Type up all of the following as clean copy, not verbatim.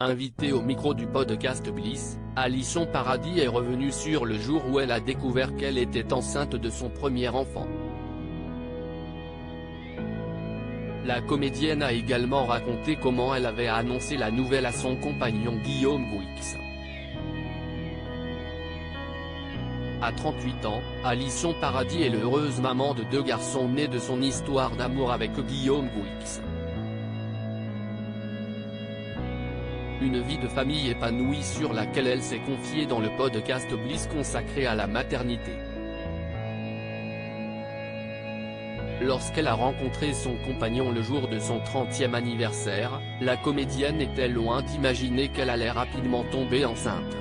Invitée au micro du podcast Bliss, Alisson Paradis est revenue sur le jour où elle a découvert qu'elle était enceinte de son premier enfant. La comédienne a également raconté comment elle avait annoncé la nouvelle à son compagnon Guillaume Gouix. À 38 ans, Alisson Paradis est l'heureuse maman de 2 garçons nés de son histoire d'amour avec Guillaume Gouix. Une vie de famille épanouie sur laquelle elle s'est confiée dans le podcast Bliss consacré à la maternité. Lorsqu'elle a rencontré son compagnon le jour de son 30e anniversaire, la comédienne était loin d'imaginer qu'elle allait rapidement tomber enceinte.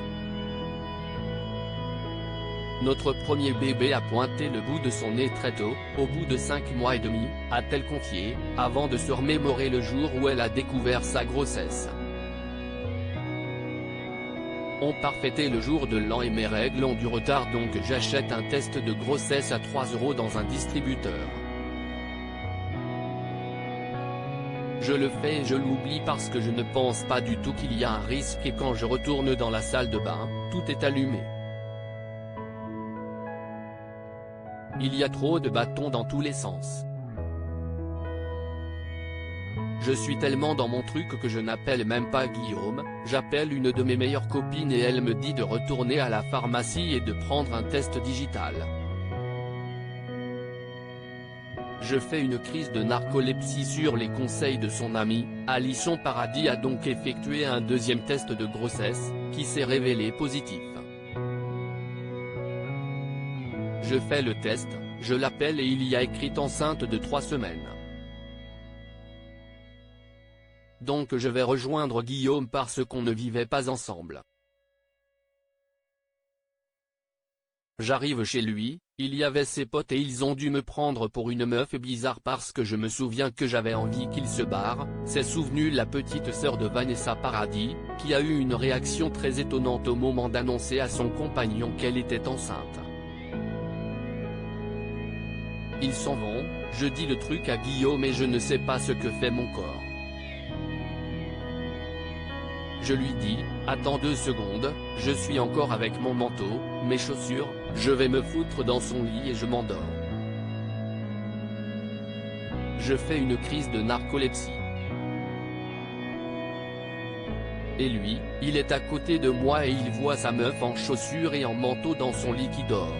Notre premier bébé a pointé le bout de son nez très tôt, au bout de 5 mois et demi, a-t-elle confié, avant de se remémorer le jour où elle a découvert sa grossesse. On part fêter le jour de l'an et mes règles ont du retard, donc j'achète un test de grossesse à 3 € dans un distributeur. Je le fais et je l'oublie parce que je ne pense pas du tout qu'il y a un risque, et quand je retourne dans la salle de bain, tout est allumé. Il y a trop de bâtons dans tous les sens. Je suis tellement dans mon truc que je n'appelle même pas Guillaume, j'appelle une de mes meilleures copines et elle me dit de retourner à la pharmacie et de prendre un test digital. Je fais une crise de narcolepsie sur les conseils de son ami. Alisson Paradis a donc effectué un deuxième test de grossesse, qui s'est révélé positif. Je fais le test, je l'appelle et il y a écrit enceinte de 3 semaines. Donc je vais rejoindre Guillaume parce qu'on ne vivait pas ensemble. J'arrive chez lui, il y avait ses potes et ils ont dû me prendre pour une meuf bizarre parce que je me souviens que j'avais envie qu'il se barre, s'est souvenue la petite sœur de Vanessa Paradis, qui a eu une réaction très étonnante au moment d'annoncer à son compagnon qu'elle était enceinte. Ils s'en vont, je dis le truc à Guillaume et je ne sais pas ce que fait mon corps. Je lui dis, attends 2 secondes, je suis encore avec mon manteau, mes chaussures, je vais me foutre dans son lit et je m'endors. Je fais une crise de narcolepsie. Et lui, il est à côté de moi et il voit sa meuf en chaussures et en manteau dans son lit qui dort.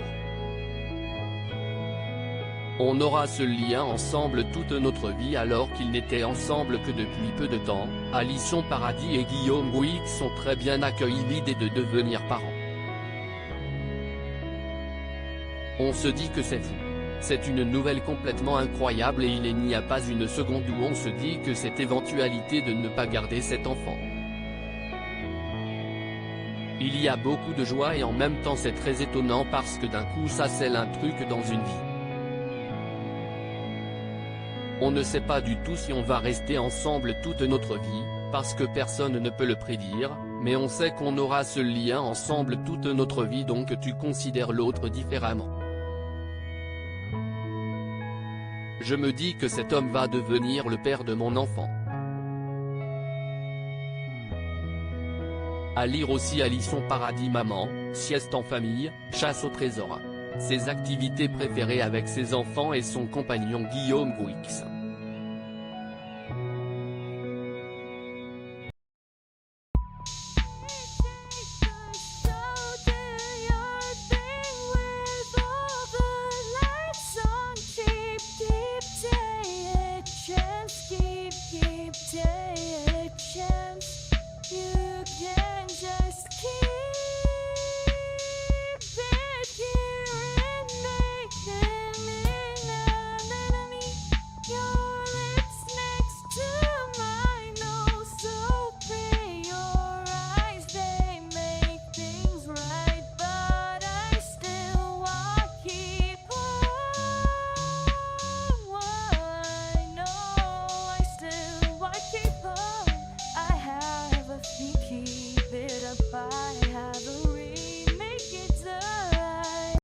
On aura ce lien ensemble toute notre vie alors qu'ils n'étaient ensemble que depuis peu de temps. Alisson Paradis et Guillaume Gouix ont très bien accueilli l'idée de devenir parents. On se dit que c'est fou. C'est une nouvelle complètement incroyable et il n'y a pas une seconde où on se dit que cette éventualité de ne pas garder cet enfant. Il y a beaucoup de joie et en même temps c'est très étonnant parce que d'un coup ça scelle un truc dans une vie. On ne sait pas du tout si on va rester ensemble toute notre vie, parce que personne ne peut le prédire, mais on sait qu'on aura ce lien ensemble toute notre vie, donc tu considères l'autre différemment. Je me dis que cet homme va devenir le père de mon enfant. À lire aussi Alisson Paradis maman, sieste en famille, chasse au trésor. Ses activités préférées avec ses enfants et son compagnon Guillaume Gouix.